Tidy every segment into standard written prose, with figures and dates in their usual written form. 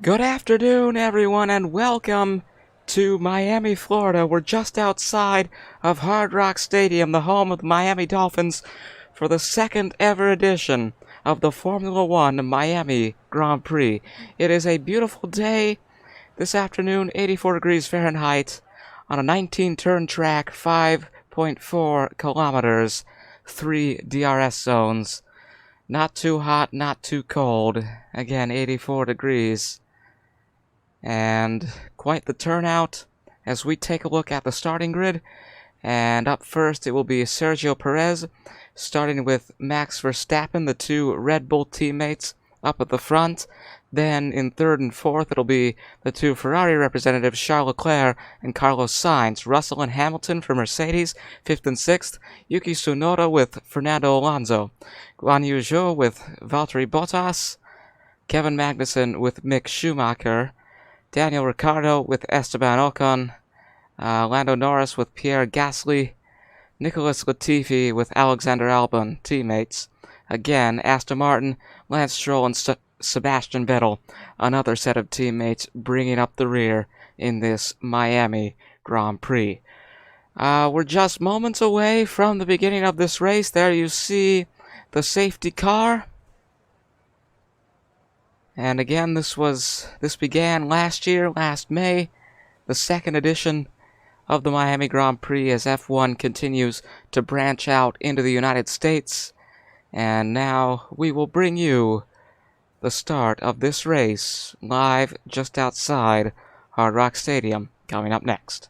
Good afternoon, everyone, and welcome to Miami, Florida. We're just outside of Hard Rock Stadium, the home of the Miami Dolphins, for the second ever edition of the Formula One Miami Grand Prix. It is a beautiful day this afternoon, 84 degrees Fahrenheit, on a 19-turn track, 5.4 kilometers, 3 DRS zones. Not too hot, not too cold. Again, 84 degrees. And quite the turnout as we take a look at the starting grid. And up first it will be Sergio Perez, starting with Max Verstappen, the two Red Bull teammates, up at the front. Then in third and fourth it'll be the two Ferrari representatives, Charles Leclerc and Carlos Sainz. Russell and Hamilton for Mercedes, fifth and sixth. Yuki Tsunoda with Fernando Alonso. Guan Yu Zhou with Valtteri Bottas. Kevin Magnussen with Mick Schumacher. Daniel Ricciardo with Esteban Ocon, Lando Norris with Pierre Gasly, Nicholas Latifi with Alexander Albon, teammates. Again, Aston Martin, Lance Stroll, and Sebastian Vettel, another set of teammates bringing up the rear in this Miami Grand Prix. We're just moments away from the beginning of this race. There you see the safety car. And again, this began last May, the second edition of the Miami Grand Prix as F1 continues to branch out into the United States. And now we will bring you the start of this race live just outside Hard Rock Stadium, coming up next.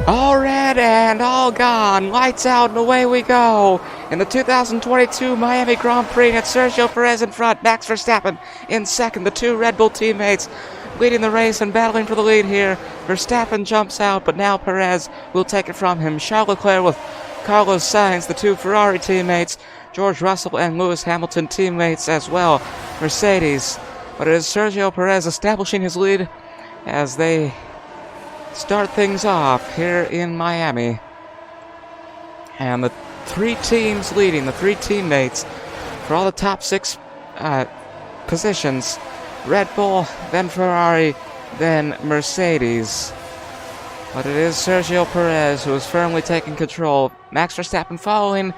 All red and all gone. Lights out and away we go. In the 2022 Miami Grand Prix, it's Sergio Perez in front, Max Verstappen in second. The two Red Bull teammates leading the race and battling for the lead here. Verstappen jumps out, but now Perez will take it from him. Charles Leclerc with Carlos Sainz, the two Ferrari teammates. George Russell and Lewis Hamilton teammates as well. Mercedes. But it is Sergio Perez establishing his lead as they start things off here in Miami. And the three teams leading, the three teammates for all the top six positions. Red Bull, then Ferrari, then Mercedes. But it is Sergio Perez who is firmly taking control. Max Verstappen following,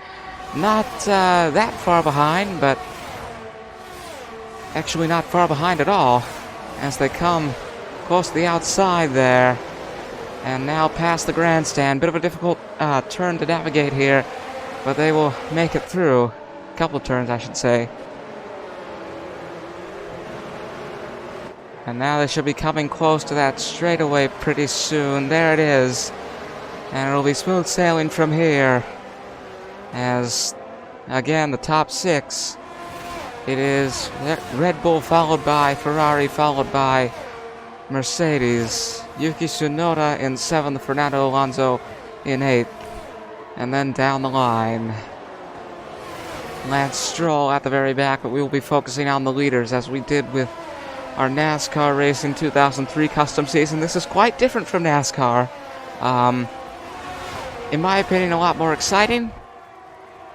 not that far behind, but actually not far behind at all as they come close to the outside there. And now past the grandstand. Bit of a difficult turn to navigate here, but they will make it through. A couple of turns, I should say. And now they should be coming close to that straightaway pretty soon. There it is. And it'll be smooth sailing from here. As, again, the top six. It is Red Bull followed by Ferrari, followed by Mercedes. Yuki Tsunoda in 7th, Fernando Alonso in 8th. And then down the line, Lance Stroll at the very back, but we will be focusing on the leaders as we did with our NASCAR Racing 2003 custom season. This is quite different from NASCAR. In my opinion, a lot more exciting.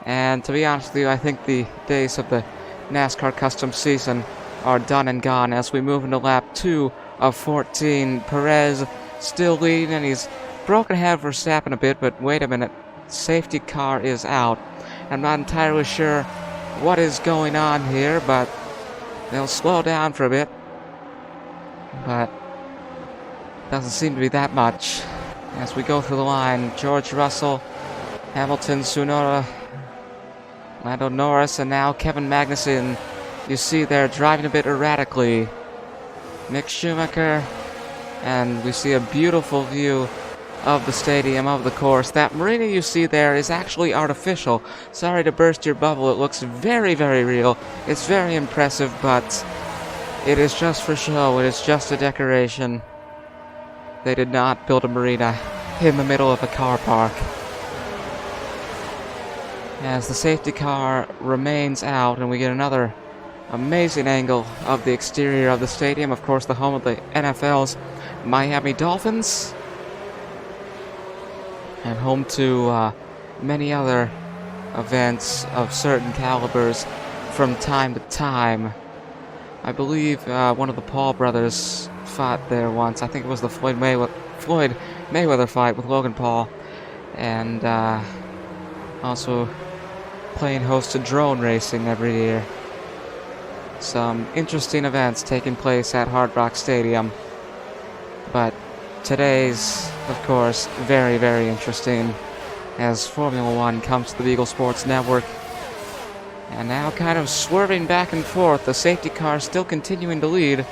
And to be honest with you, I think the days of the NASCAR custom season are done and gone as we move into lap 2 of 14. Perez still leading, and he's broken ahead of Verstappen a bit, but wait a minute, safety car is out. I'm not entirely sure what is going on here, but they'll slow down for a bit. But doesn't seem to be that much. As we go through the line, George Russell, Hamilton, Tsunoda, Lando Norris, and now Kevin Magnussen. You see they're driving a bit erratically. Mick Schumacher, and we see a beautiful view of the stadium, of the course. That marina you see there is actually artificial. Sorry to burst your bubble, it looks very, very real. It's very impressive, but it is just for show. It is just a decoration. They did not build a marina in the middle of a car park. As the safety car remains out, and we get another amazing angle of the exterior of the stadium, of course the home of the NFL's Miami Dolphins, and home to many other events of certain calibers from time to time. I believe one of the Paul brothers fought there once. I think it was the Floyd Mayweather fight with Logan Paul. And also playing host to drone racing every year. Some interesting events taking place at Hard Rock Stadium. But today's, of course, very, very interesting as Formula One comes to the Beagle Sports Network. And now kind of swerving back and forth, the safety car still continuing to lead.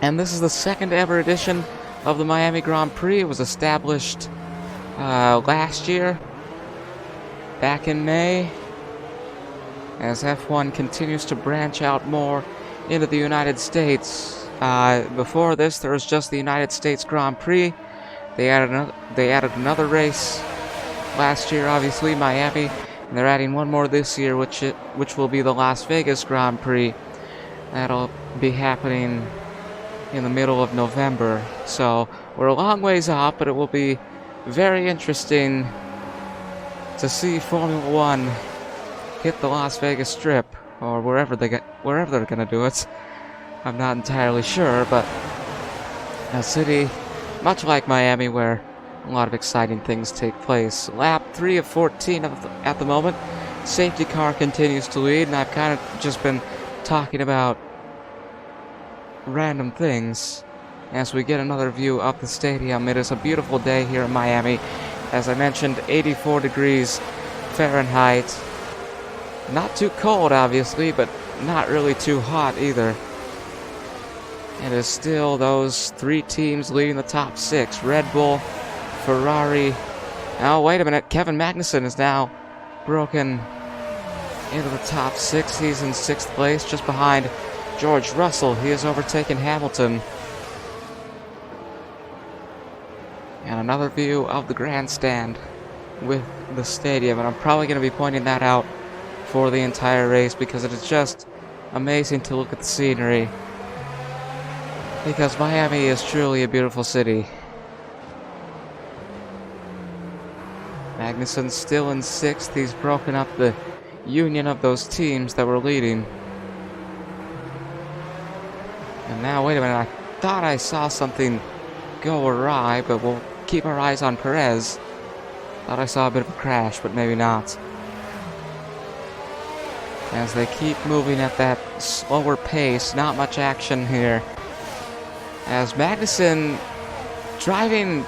And this is the second ever edition of the Miami Grand Prix. It was established last year, back in May, as F1 continues to branch out more into the United States. Before this, there was just the United States Grand Prix. They added another race last year, obviously, Miami. And they're adding one more this year, which will be the Las Vegas Grand Prix. That'll be happening in the middle of November. So we're a long ways off, but it will be very interesting to see Formula One hit the Las Vegas Strip, or wherever they're gonna do it. I'm not entirely sure, but a city much like Miami where a lot of exciting things take place. Lap 3 of 14 at the moment. Safety car continues to lead, and I've kind of just been talking about random things as we get another view of the stadium. It is a beautiful day here in Miami. As I mentioned, 84 degrees Fahrenheit. Not too cold, obviously, but not really too hot either. It is still those three teams leading the top six. Red Bull, Ferrari. Oh, wait a minute. Kevin Magnussen is now broken into the top six. He's in sixth place, just behind George Russell. He has overtaken Hamilton. And another view of the grandstand with the stadium. And I'm probably going to be pointing that out for the entire race because it is just amazing to look at the scenery. Because Miami is truly a beautiful city. Magnussen's still in sixth. He's broken up the union of those teams that were leading. And now, wait a minute, I thought I saw something go awry, but we'll keep our eyes on Perez. Thought I saw a bit of a crash, but maybe not. As they keep moving at that slower pace, not much action here. As Magnussen driving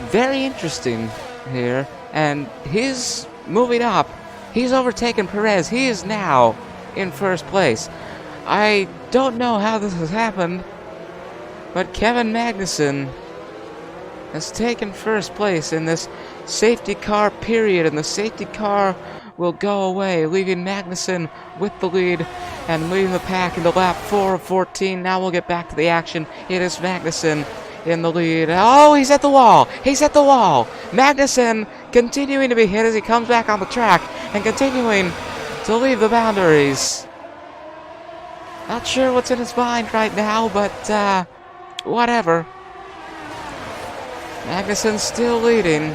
very interesting here, and he's moving up. He's overtaken Perez. He is now in first place. I don't know how this has happened, but Kevin Magnussen has taken first place in this safety car period, and the safety car will go away, leaving Magnussen with the lead and leading the pack into lap 4 of 14. Now we'll get back to the action. It is Magnussen in the lead. Oh, he's at the wall! He's at the wall! Magnussen continuing to be hit as he comes back on the track and continuing to leave the boundaries. Not sure what's in his mind right now, but whatever. Magnussen's still leading.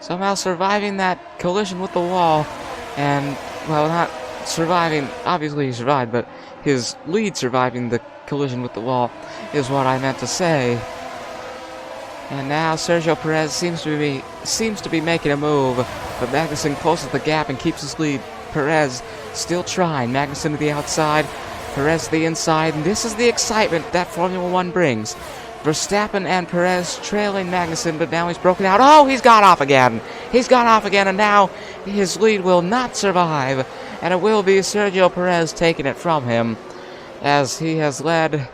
Somehow surviving that collision with the wall. And, well, not surviving. Obviously he survived, but his lead surviving the collision with the wall is what I meant to say. And now Sergio Perez seems to be making a move, but Magnussen closes the gap and keeps his lead. Perez still trying. Magnussen to the outside, Perez to the inside, and this is the excitement that Formula One brings. Verstappen and Perez trailing Magnussen, but now he's broken out. Oh, he's got off again. He's got off again, and now his lead will not survive, and it will be Sergio Perez taking it from him, as he has led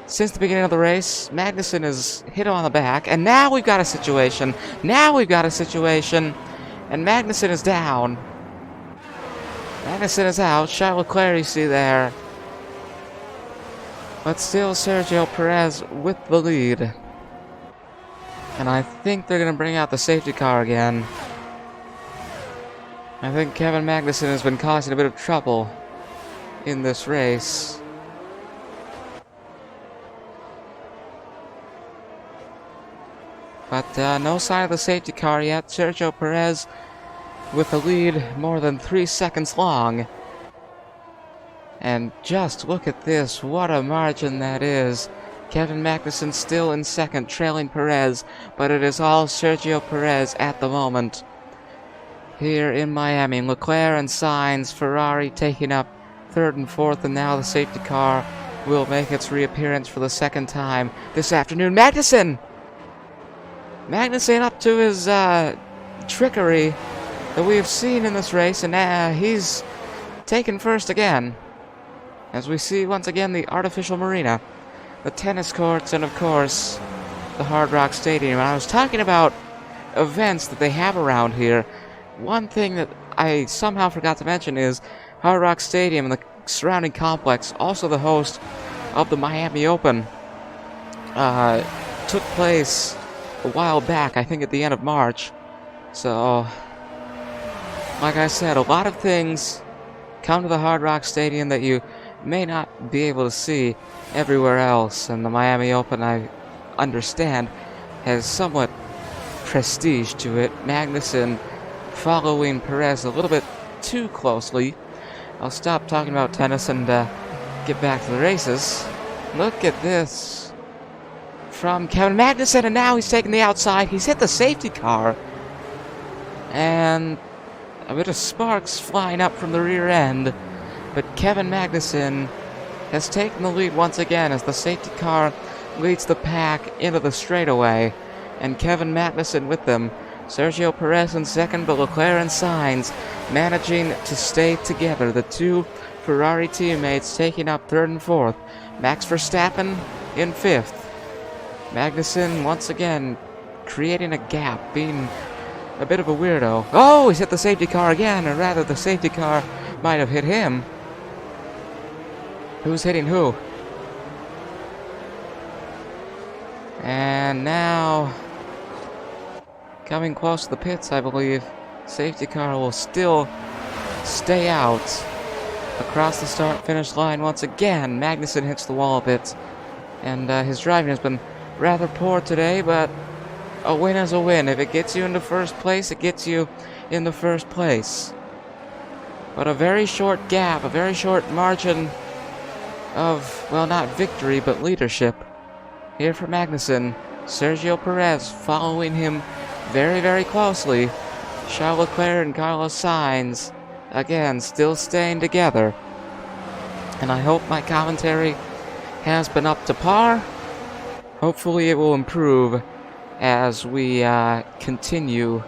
since the beginning of the race. Magnussen is hit on the back, and now we've got a situation. And Magnussen is down. Magnussen is out. Charles Leclerc, you see there. But still Sergio Perez with the lead. And I think they're going to bring out the safety car again. I think Kevin Magnussen has been causing a bit of trouble in this race. But no sign of the safety car yet. Sergio Perez with the lead more than 3 seconds long. And just look at this, what a margin that is. Kevin Magnussen still in second, trailing Perez, but it is all Sergio Perez at the moment. Here in Miami, Leclerc and Sainz, Ferrari taking up third and fourth, and now the safety car will make its reappearance for the second time this afternoon. Magnussen up to his trickery that we have seen in this race, and he's taken first again. As we see once again the artificial marina, the tennis courts, and of course the Hard Rock Stadium. And I was talking about events that they have around here. One thing that I somehow forgot to mention is Hard Rock Stadium and the surrounding complex, also the host of the Miami Open, took place a while back, I think at the end of March. So, like I said, a lot of things come to the Hard Rock Stadium that you may not be able to see everywhere else, and the Miami Open, I understand, has somewhat prestige to it. Magnussen following Perez a little bit too closely. I'll stop talking about tennis and get back to the races. Look at this from Kevin Magnussen, and now he's taking the outside. He's hit the safety car, and a bit of sparks flying up from the rear end. But Kevin Magnussen has taken the lead once again as the safety car leads the pack into the straightaway. And Kevin Magnussen with them. Sergio Perez in second, but Leclerc and Sainz managing to stay together. The two Ferrari teammates taking up third and fourth. Max Verstappen in fifth. Magnussen once again creating a gap, being a bit of a weirdo. Oh, he's hit the safety car again, or rather the safety car might have hit him. Who's hitting who? And now, coming close to the pits, I believe, safety car will still stay out. Across the start-finish line once again, Magnussen hits the wall a bit. And his driving has been rather poor today, but a win is a win. If it gets you into first place, it gets you in the first place. But a very short gap, a very short margin of, well, not victory, but leadership. Here for Magnussen, Sergio Perez following him very, very closely. Charles Leclerc and Carlos Sainz, again, still staying together. And I hope my commentary has been up to par. Hopefully it will improve as we continue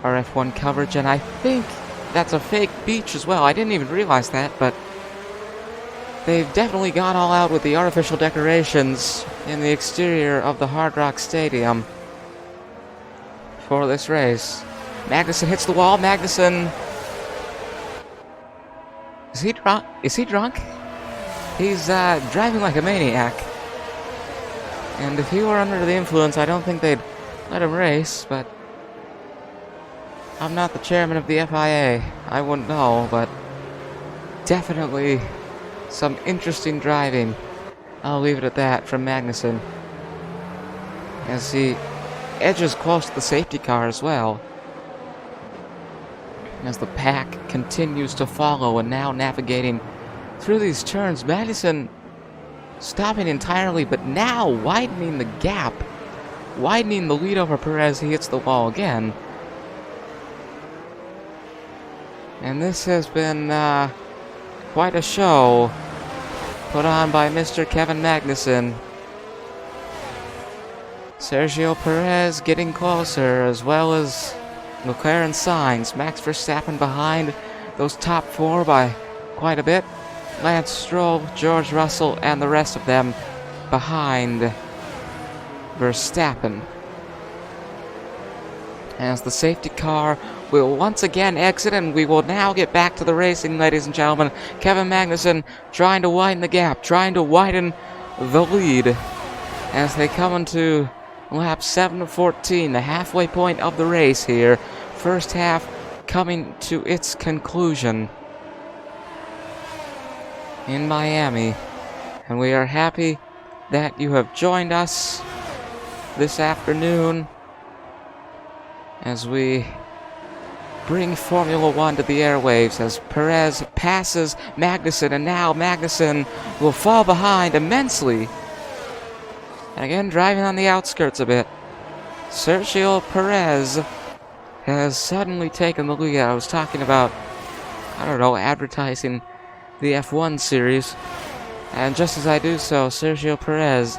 our F1 coverage. And I think that's a fake beach as well. I didn't even realize that, but they've definitely gone all out with the artificial decorations in the exterior of the Hard Rock Stadium for this race. Magnussen hits the wall. Magnussen... Is he drunk? Is he drunk? He's driving like a maniac. And if he were under the influence, I don't think they'd let him race, but I'm not the chairman of the FIA. I wouldn't know, but definitely some interesting driving. I'll leave it at that from Magnussen, as he edges close to the safety car as well, as the pack continues to follow and now navigating through these turns. Magnussen stopping entirely, but now widening the gap, widening the lead over Perez. He hits the wall again. And this has been quite a show put on by Mr. Kevin Magnussen. Sergio Perez getting closer, as well as Leclerc and Sainz. Max Verstappen behind those top four by quite a bit. Lance Stroll, George Russell, and the rest of them behind Verstappen. As the safety car will once again exit, and we will now get back to the racing, ladies and gentlemen. Kevin Magnussen trying to widen the gap, trying to widen the lead as they come into lap 7 of 14, the halfway point of the race here. First half coming to its conclusion in Miami, and we are happy that you have joined us this afternoon as we bring Formula One to the airwaves as Perez passes Magnussen, and now Magnussen will fall behind immensely. And again, driving on the outskirts a bit. Sergio Perez has suddenly taken the lead. I was talking about, I don't know, advertising the F1 series. And just as I do so, Sergio Perez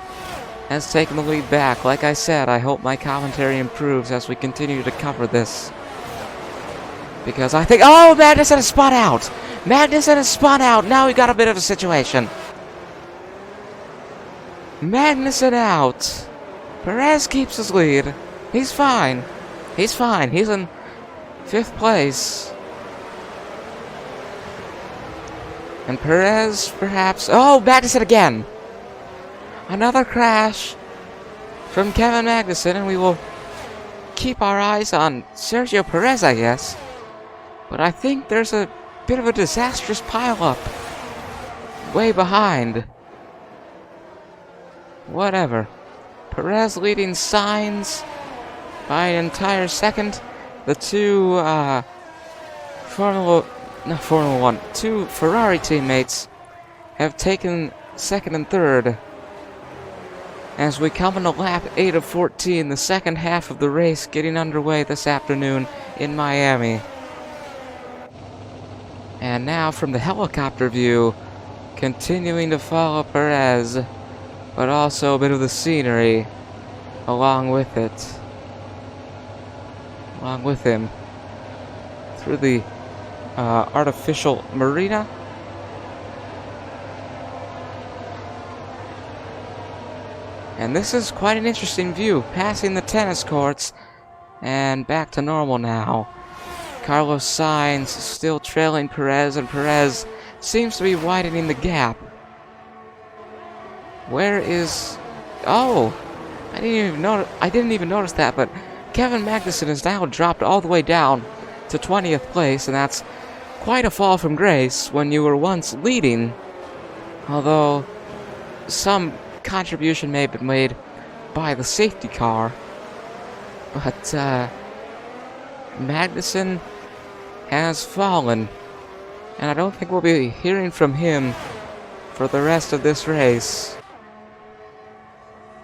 has taken the lead back. Like I said, I hope my commentary improves as we continue to cover this. Because I think, oh, Magnussen has spun out! Magnussen has spun out! Now we got a bit of a situation. Magnussen out. Perez keeps his lead. He's fine. He's fine. He's in 5th place. And Perez, perhaps... Oh, Magnussen again! Another crash from Kevin Magnussen, and we will keep our eyes on Sergio Perez, I guess. But I think there's a bit of a disastrous pileup way behind. Whatever. Perez leading Sainz by an entire second. The two two Ferrari teammates have taken 2nd and 3rd. As we come into lap 8 of 14, the second half of the race getting underway this afternoon in Miami. And now from the helicopter view, continuing to follow Perez, but also a bit of the scenery along with it. Along with him. Through the artificial marina. And this is quite an interesting view, passing the tennis courts and back to normal now. Carlos Sainz still trailing Perez, and Perez seems to be widening the gap. Where is... Oh! I didn't even notice that, but Kevin Magnussen has now dropped all the way down to 20th place, and that's quite a fall from grace when you were once leading. Although some contribution may have been made by the safety car. But Magnussen has fallen, and I don't think we'll be hearing from him for the rest of this race.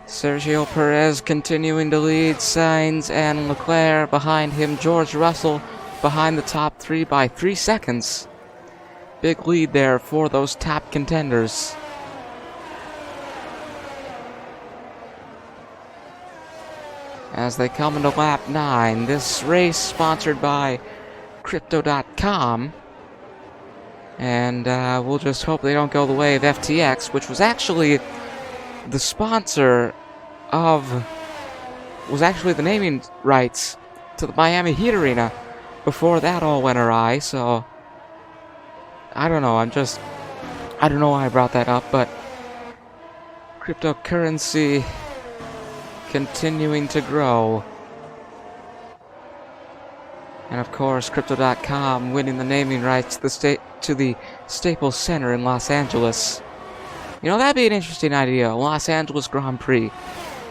Sergio Perez continuing to lead, Sainz and Leclerc behind him, George Russell behind the top 3 by 3 seconds. Big lead there for those top contenders. As they come into lap 9, this race sponsored by Crypto.com, and we'll just hope they don't go the way of FTX, which was actually the sponsor of, was actually the naming rights to the Miami Heat Arena before that all went awry. So I don't know, I don't know why I brought that up, but cryptocurrency continuing to grow. And of course, Crypto.com winning the naming rights to the Staples Center in Los Angeles. You know, that'd be an interesting idea, Los Angeles Grand Prix.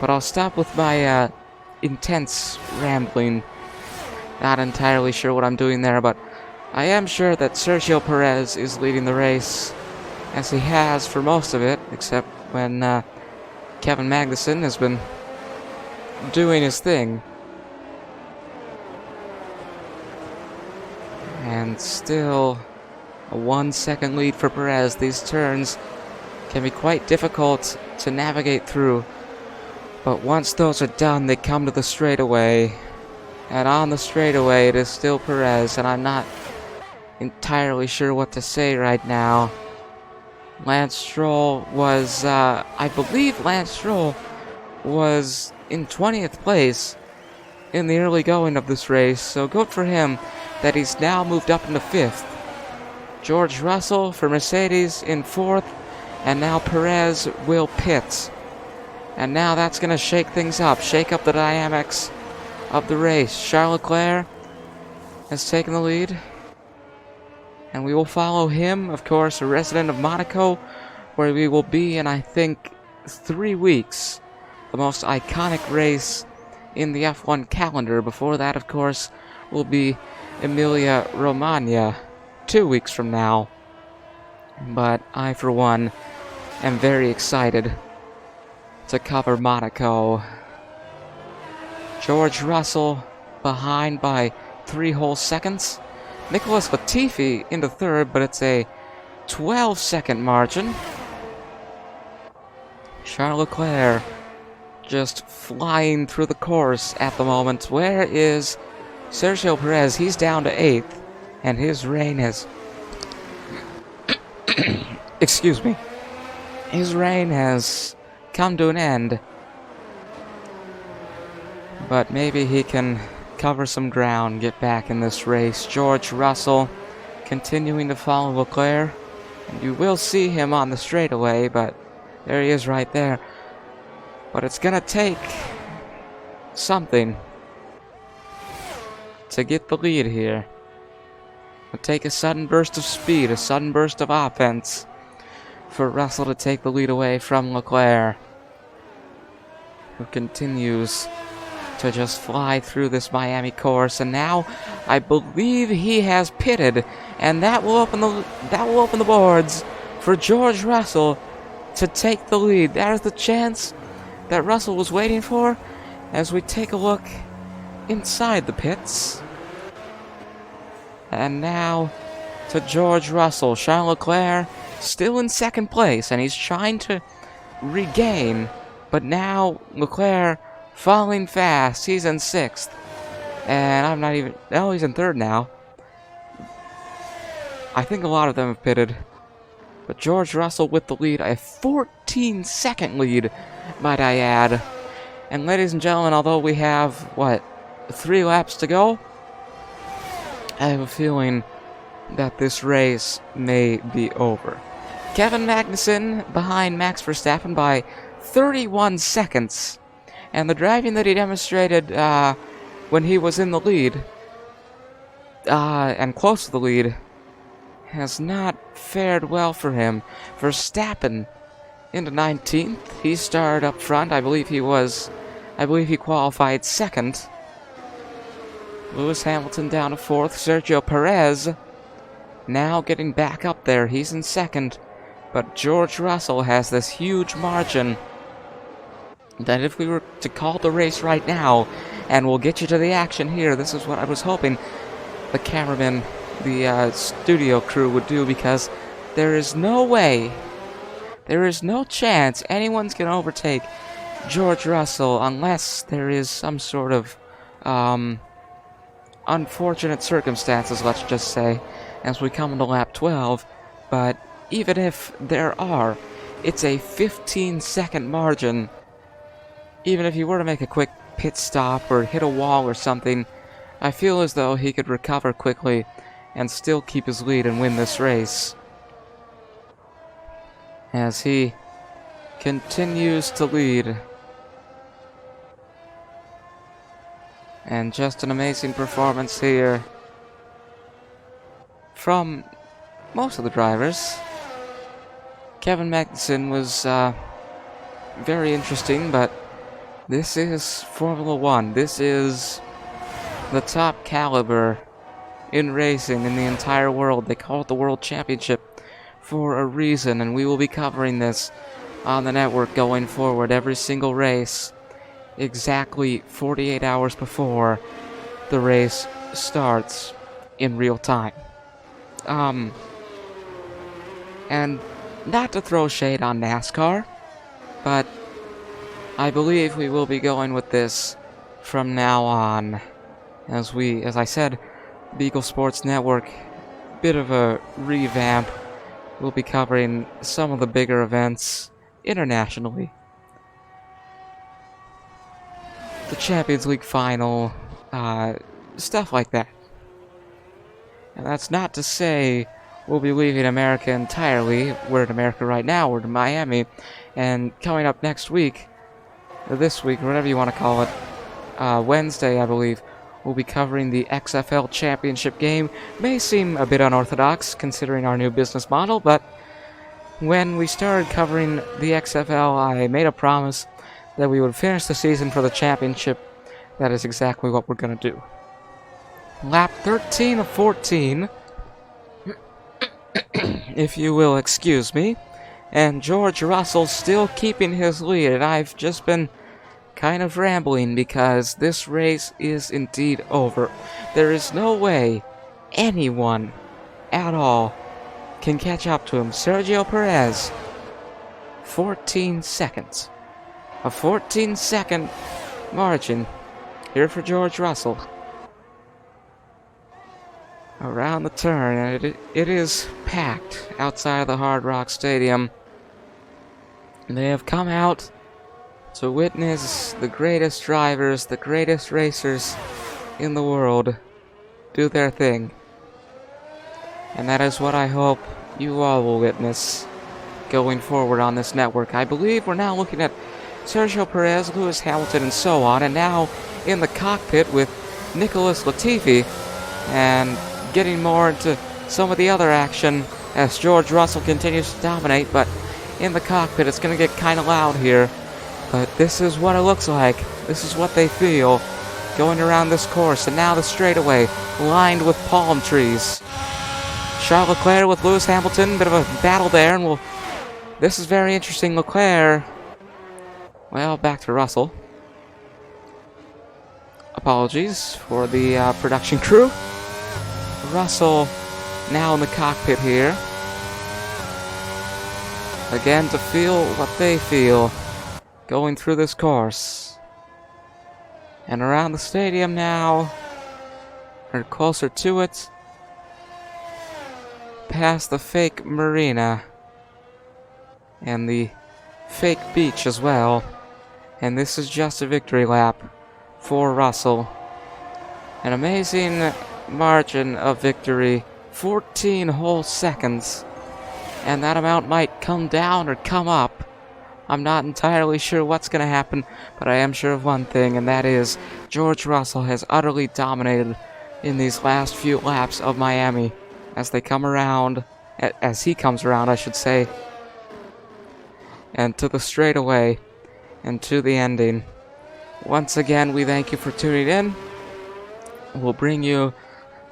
But I'll stop with my intense rambling. Not entirely sure what I'm doing there, but I am sure that Sergio Perez is leading the race, as he has for most of it, except when Kevin Magnussen has been doing his thing. And still a 1-second lead for Perez. These turns can be quite difficult to navigate through, but once those are done, they come to the straightaway, and on the straightaway it is still Perez, and I'm not entirely sure what to say right now. Lance Stroll was, I believe Lance Stroll was in 20th place in the early going of this race, so good for him that he's now moved up into 5th. George Russell for Mercedes in 4th, and now Perez will pit. And now that's going to shake things up, shake up the dynamics of the race. Charles Leclerc has taken the lead, and we will follow him, of course, a resident of Monaco, where we will be in, I think, 3 weeks the most iconic race in the F1 calendar. Before that, of course, will be Emilia-Romagna 2 weeks from now. But I, for one, am very excited to cover Monaco. George Russell behind by 3 whole seconds. Nicholas Latifi into third, but it's a 12-second margin. Charles Leclerc just flying through the course at the moment. Where is Sergio Perez? He's down to 8th, and his reign has... Excuse me. His reign has come to an end. But maybe he can cover some ground, get back in this race. George Russell continuing to follow Leclerc. And you will see him on the straightaway, but there he is right there. But it's gonna take something to get the lead here. It'll take a sudden burst of speed, a sudden burst of offense for Russell to take the lead away from Leclerc, who continues to just fly through this Miami course. And now I believe he has pitted, and that will open the boards for George Russell to take the lead. That is the chance that Russell was waiting for as we take a look inside the pits. And now to George Russell. Charles Leclerc still in second place, and he's trying to regain, but now Leclerc falling fast. He's in 6th, and I'm not even... Oh, he's in 3rd now. I think a lot of them have pitted, but George Russell with the lead, a 14-second lead, might I add. And ladies and gentlemen, although we have, 3 laps to go, I have a feeling that this race may be over. Kevin Magnussen behind Max Verstappen by 31 seconds. And the driving that he demonstrated when he was in the lead, and close to the lead, has not fared well for him. Verstappen into 19th. He started up front. I believe he qualified 2nd. Lewis Hamilton down to 4th. Sergio Perez now getting back up there. He's in 2nd. But George Russell has this huge margin that if we were to call the race right now, and we'll get you to the action here, this is what I was hoping the cameraman, the studio crew would do, because there is no way, there is no chance anyone's going to overtake George Russell unless there is some sort of unfortunate circumstances, let's just say, as we come into lap 12. But even if there are, it's a 15-second margin. Even if he were to make a quick pit stop or hit a wall or something, I feel as though he could recover quickly and still keep his lead and win this race, as he continues to lead. And just an amazing performance here from most of the drivers. Kevin Magnussen was very interesting, but this is Formula One. This is the top caliber in racing in the entire world. They call it the World Championship for a reason, and we will be covering this on the network going forward, every single race, exactly 48 hours before the race starts in real time. And not to throw shade on NASCAR, but I believe we will be going with this from now on. As I said, Beagle Sports Network, bit of a revamp. We'll be covering some of the bigger events internationally. The Champions League final, stuff like that. And that's not to say we'll be leaving America entirely. We're in America right now, we're in Miami, and coming up next week, or this week, or whatever you want to call it, Wednesday, I believe, we'll be covering the XFL Championship game. May seem a bit unorthodox considering our new business model, but when we started covering the XFL, I made a promise that we would finish the season for the championship, that is exactly what we're going to do. Lap 13 of 14, if you will excuse me, and George Russell still keeping his lead, and I've just been kind of rambling because this race is indeed over. There is no way anyone at all can catch up to him. Sergio Perez, 14 seconds. A 14-second margin here for George Russell. Around the turn, and it is packed outside of the Hard Rock Stadium. They have come out to witness the greatest drivers, the greatest racers in the world do their thing. And that is what I hope you all will witness going forward on this network. I believe we're now looking at Sergio Perez, Lewis Hamilton, and so on, and now in the cockpit with Nicholas Latifi, and getting more into some of the other action as George Russell continues to dominate, but in the cockpit it's going to get kind of loud here. But this is what it looks like. This is what they feel going around this course, and now the straightaway lined with palm trees. Charles Leclerc with Lewis Hamilton, bit of a battle there, and this is very interesting. Leclerc, well, back to Russell. Apologies for the production crew. Russell now in the cockpit here. Again, to feel what they feel going through this course. And around the stadium now, or closer to it, past the fake marina and the fake beach as well. And this is just a victory lap for Russell. An amazing margin of victory, 14 whole seconds. And that amount might come down or come up. I'm not entirely sure what's going to happen, but I am sure of one thing, and that is George Russell has utterly dominated in these last few laps of Miami as they come around, as he comes around, I should say, and to the straightaway and to the ending. Once again, we thank you for tuning in. We'll bring you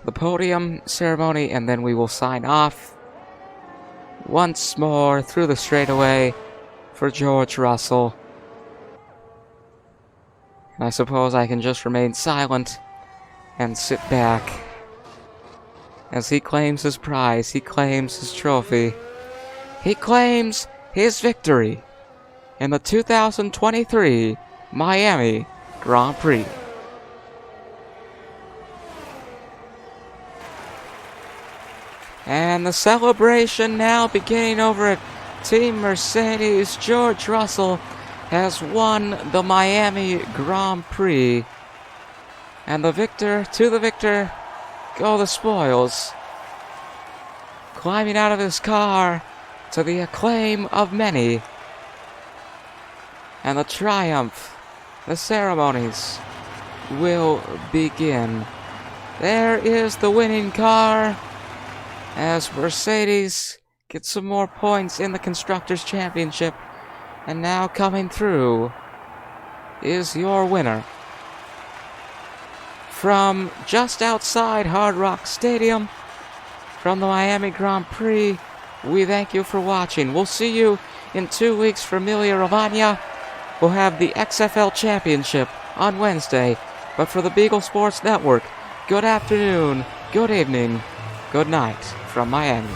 the podium ceremony, and then we will sign off once more through the straightaway for George Russell. And I suppose I can just remain silent and sit back as he claims his prize, he claims his trophy, he claims his victory in the 2023 Miami Grand Prix. And the celebration now beginning over at Team Mercedes. George Russell has won the Miami Grand Prix. And the victor, to the victor, go the spoils. Climbing out of his car to the acclaim of many. And the triumph, the ceremonies will begin. There is the winning car as Mercedes gets some more points in the Constructors' Championship. And now coming through is your winner. From just outside Hard Rock Stadium, from the Miami Grand Prix, we thank you for watching. We'll see you in 2 weeks for Emilia Romagna. We'll have the XFL Championship on Wednesday. But for the Beagle Sports Network, good afternoon, good evening, good night from Miami.